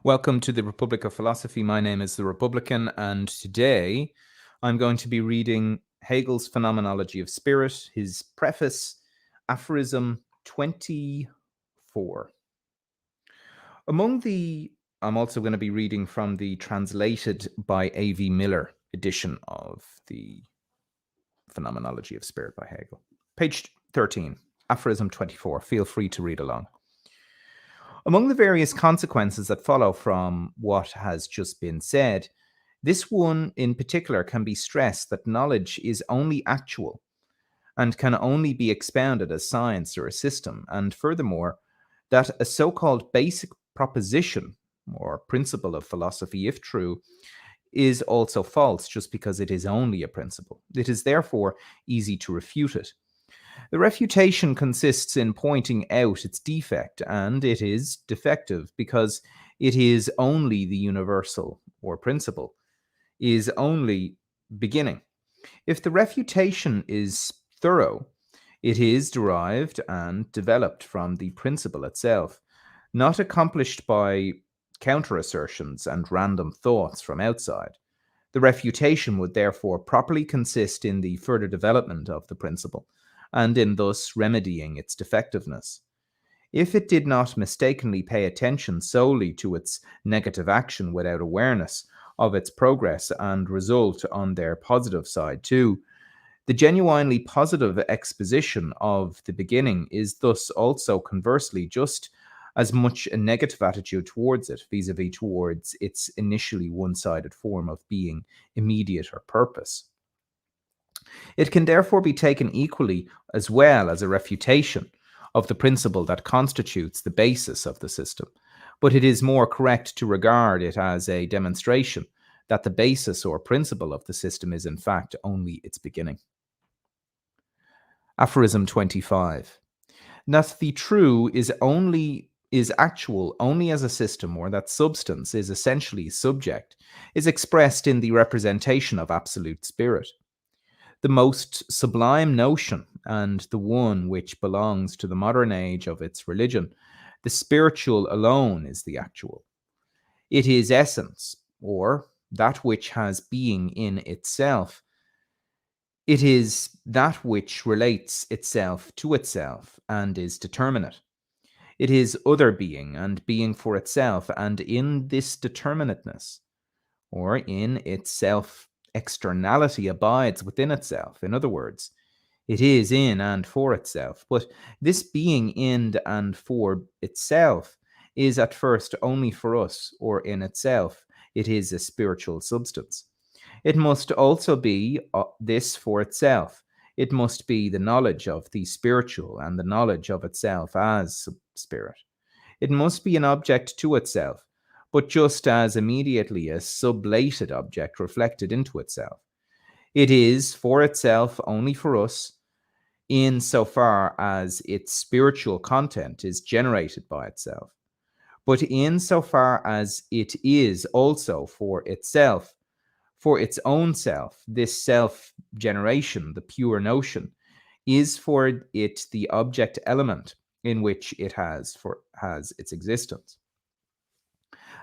Welcome to the Republic of Philosophy. My name is The Republican, and today I'm going to be reading Hegel's Phenomenology of Spirit, his preface, aphorism 24. I'm also going to be reading from the translated by A.V. Miller edition of the Phenomenology of Spirit by Hegel. Page 13, aphorism 24. Feel free to read along. Among the various consequences that follow from what has just been said, this one in particular can be stressed that knowledge is only actual and can only be expounded as science or a system, and furthermore, that a so-called basic proposition or principle of philosophy, if true, is also false just because it is only a principle. It is therefore easy to refute it. The refutation consists in pointing out its defect, and it is defective because it is only the universal or principle, is only beginning. If the refutation is thorough, it is derived and developed from the principle itself, not accomplished by counter-assertions and random thoughts from outside. The refutation would therefore properly consist in the further development of the principle, and in thus remedying its defectiveness. If it did not mistakenly pay attention solely to its negative action without awareness of its progress and result on their positive side too, the genuinely positive exposition of the beginning is thus also conversely just as much a negative attitude towards it, vis-a-vis towards its initially one-sided form of being immediate or purpose. It can therefore be taken equally as well as a refutation of the principle that constitutes the basis of the system, but it is more correct to regard it as a demonstration that the basis or principle of the system is in fact only its beginning. Aphorism 25. That the true is actual only as a system, or that substance is essentially subject, is expressed in the representation of absolute spirit. The most sublime notion, and the one which belongs to the modern age of its religion, the spiritual alone is the actual. It is essence, or that which has being in itself. It is that which relates itself to itself and is determinate. It is other being and being for itself, and in this determinateness, or in its self-externality, abides within itself. In other words, it is in and for itself. But this being in and for itself is at first only for us, or in itself. It is a spiritual substance. It must also be this for itself. It must be the knowledge of the spiritual and the knowledge of itself as spirit. It must be an object to itself, but just as immediately a sublated object reflected into itself. It is for itself only for us, in so far as its spiritual content is generated by itself. But in so far as it is also for itself, for its own self, this self-generation, the pure notion, is for it the object element in which it has its existence.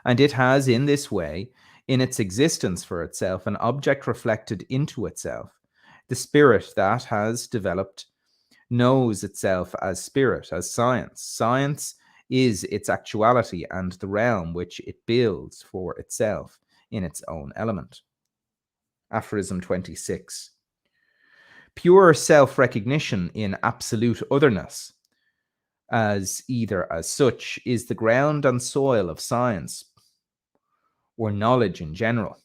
And it has in this way, in its existence for itself, an object reflected into itself. The spirit that has developed knows itself as spirit, as science. Science is its actuality and the realm which it builds for itself in its own element. Aphorism 26. Pure self-recognition in absolute otherness, as either as such, is the ground and soil of science, or knowledge in general.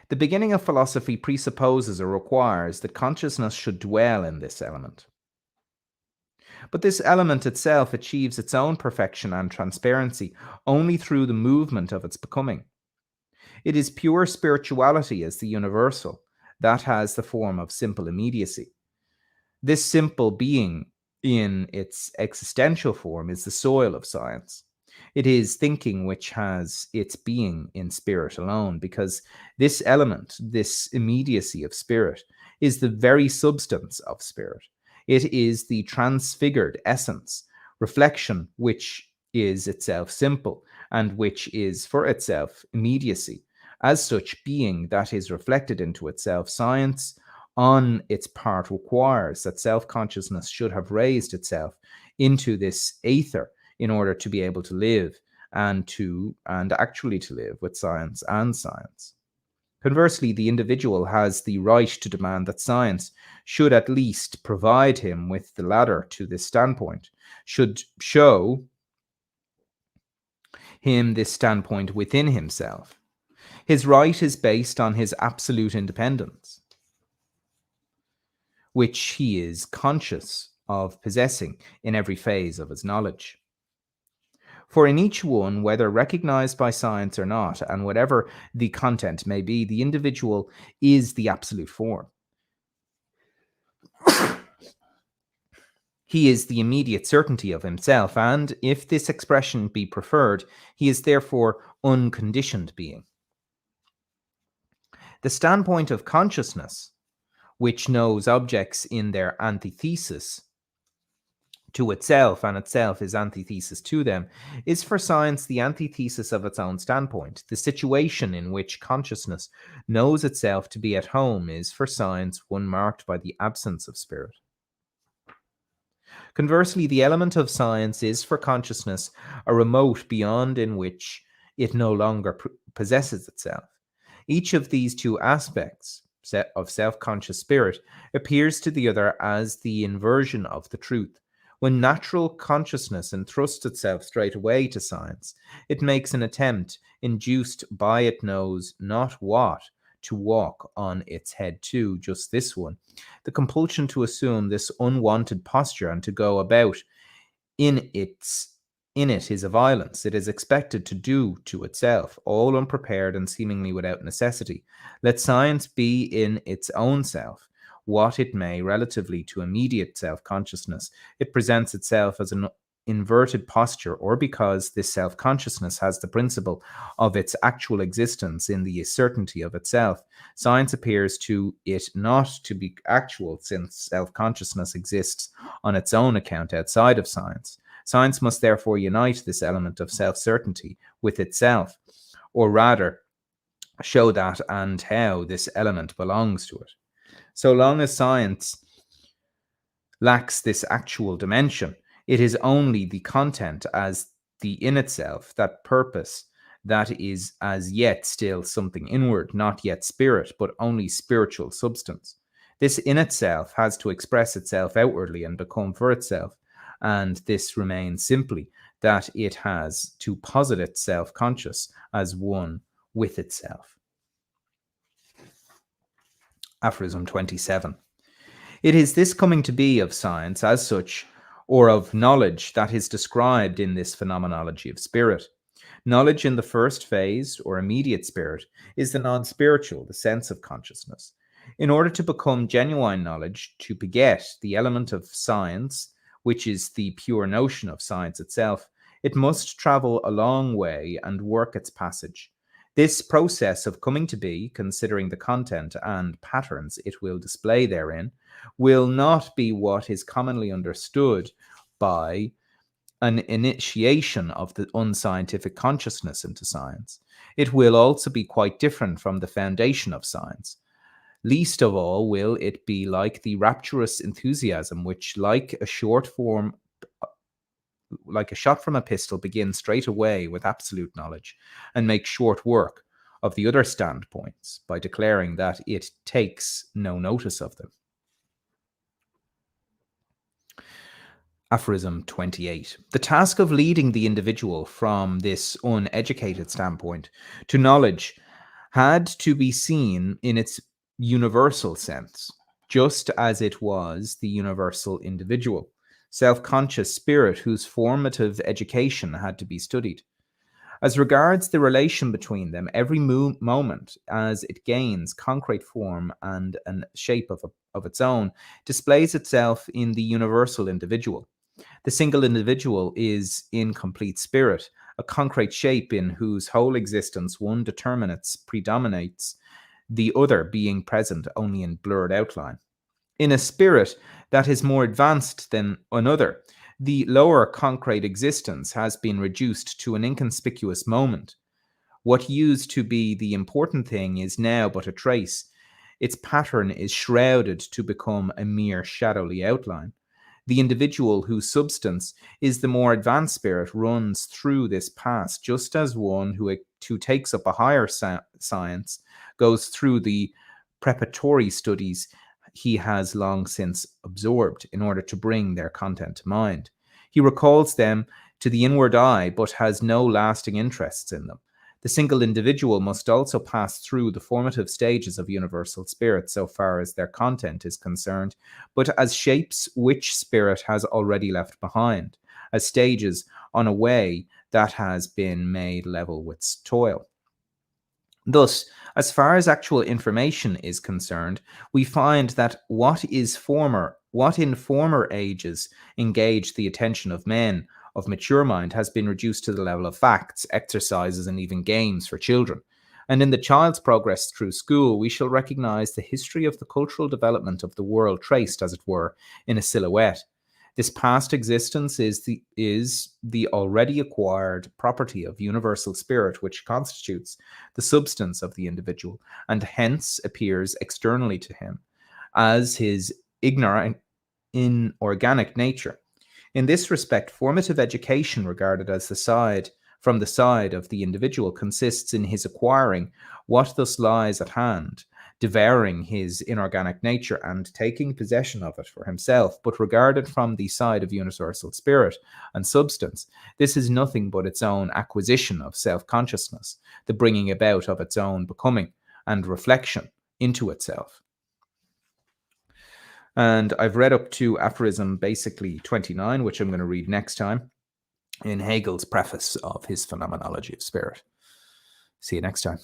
The beginning of philosophy presupposes or requires that consciousness should dwell in this element. But this element itself achieves its own perfection and transparency only through the movement of its becoming. It is pure spirituality as the universal that has the form of simple immediacy. This simple being in its existential form is the soil of science. It is thinking which has its being in spirit alone, because this element, this immediacy of spirit, is the very substance of spirit. It is the transfigured essence, reflection which is itself simple, and which is for itself immediacy. As such, being that is reflected into itself, science on its part requires that self consciousness should have raised itself into this aether in order to be able to live and actually to live with science and science. Conversely, the individual has the right to demand that science should at least provide him with the ladder to this standpoint, should show him this standpoint within himself. His right is based on his absolute independence, which he is conscious of possessing in every phase of his knowledge. For in each one, whether recognized by science or not, and whatever the content may be, the individual is the absolute form. He is the immediate certainty of himself, and if this expression be preferred, he is therefore unconditioned being. The standpoint of consciousness, which knows objects in their antithesis to itself, and itself is antithesis to them, is for science the antithesis of its own standpoint. The situation in which consciousness knows itself to be at home is for science one marked by the absence of spirit. Conversely, the element of science is for consciousness a remote beyond in which it no longer possesses itself. Each of these two aspects of self-conscious spirit appears to the other as the inversion of the truth. When natural consciousness entrusts itself straight away to science, it makes an attempt, induced by it knows not what, to walk on its head too, just this one. The compulsion to assume this unwanted posture and to go about in it is a violence. It is expected to do to itself, all unprepared and seemingly without necessity. Let science be in its own self what it may relatively to immediate self-consciousness. It presents itself as an inverted posture, or because this self-consciousness has the principle of its actual existence in the certainty of itself. Science appears to it not to be actual, since self-consciousness exists on its own account outside of science. Science must therefore unite this element of self-certainty with itself, or rather show that and how this element belongs to it. So long as science lacks this actual dimension, it is only the content as the in itself, that purpose that is as yet still something inward, not yet spirit, but only spiritual substance. This in itself has to express itself outwardly and become for itself, and this remains simply that it has to posit itself conscious as one with itself. Aphorism 27. It is this coming to be of science as such, or of knowledge, that is described in this phenomenology of spirit. Knowledge in the first phase, or immediate spirit, is the non-spiritual, the sense of consciousness. In order to become genuine knowledge, to beget the element of science, which is the pure notion of science itself, it must travel a long way and work its passage. This process of coming to be, considering the content and patterns it will display therein, will not be what is commonly understood by an initiation of the unscientific consciousness into science. It will also be quite different from the foundation of science. Least of all will it be like the rapturous enthusiasm which, like a shot from a pistol, begins straight away with absolute knowledge and makes short work of the other standpoints by declaring that it takes no notice of them. Aphorism 28. The task of leading the individual from this uneducated standpoint to knowledge had to be seen in its universal sense, just as it was the universal individual, self-conscious spirit whose formative education had to be studied. As regards the relation between them, every moment, as it gains concrete form and a shape of its own, displays itself in the universal individual. The single individual is in complete spirit, a concrete shape in whose whole existence one determinates predominates, the other being present only in blurred outline. In a spirit that is more advanced than another, The lower concrete existence has been reduced to an inconspicuous moment. What used to be the important thing is now but a trace. Its pattern is shrouded to become a mere shadowy outline. The individual whose substance is the more advanced spirit runs through this past, just as one who takes up a higher science goes through the preparatory studies he has long since absorbed in order to bring their content to mind. He recalls them to the inward eye, but has no lasting interests in them. The single individual must also pass through the formative stages of universal spirit so far as their content is concerned, but as shapes which spirit has already left behind, as stages on a way that has been made level with toil. Thus, as far as actual information is concerned, we find that what in former ages engaged the attention of men of mature mind has been reduced to the level of facts, exercises, and even games for children. And in the child's progress through school, we shall recognize the history of the cultural development of the world traced, as it were, in a silhouette. This past existence is the already acquired property of universal spirit, which constitutes the substance of the individual, and hence appears externally to him as his inorganic nature. In this respect, formative education, regarded as from the side of the individual, consists in his acquiring what thus lies at hand, devouring his inorganic nature and taking possession of it for himself. But regarded from the side of universal spirit and substance, this is nothing but its own acquisition of self-consciousness, the bringing about of its own becoming and reflection into itself. And I've read up to aphorism basically 29, which I'm going to read next time in Hegel's preface of his Phenomenology of Spirit. See you next time.